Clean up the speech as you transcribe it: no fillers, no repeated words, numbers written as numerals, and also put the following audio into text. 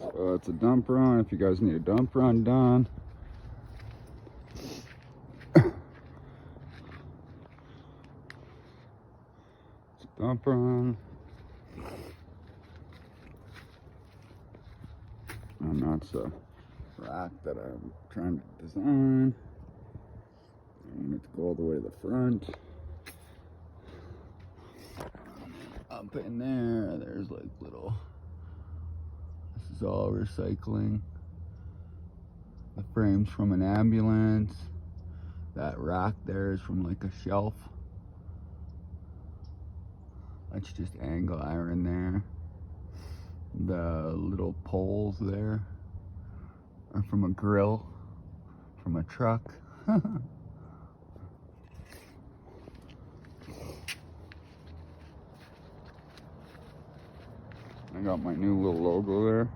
So it's a dump run if you guys need a dump run done. It's a dump run. And that's a rack that I'm trying to design. I want it to go all the way to the front. Up in there, there's like little, this is all recycling. The frame's from an ambulance. That rack there is from like a shelf. That's just angle iron there. The little poles there are from a grill, from a truck. I got my new little logo there.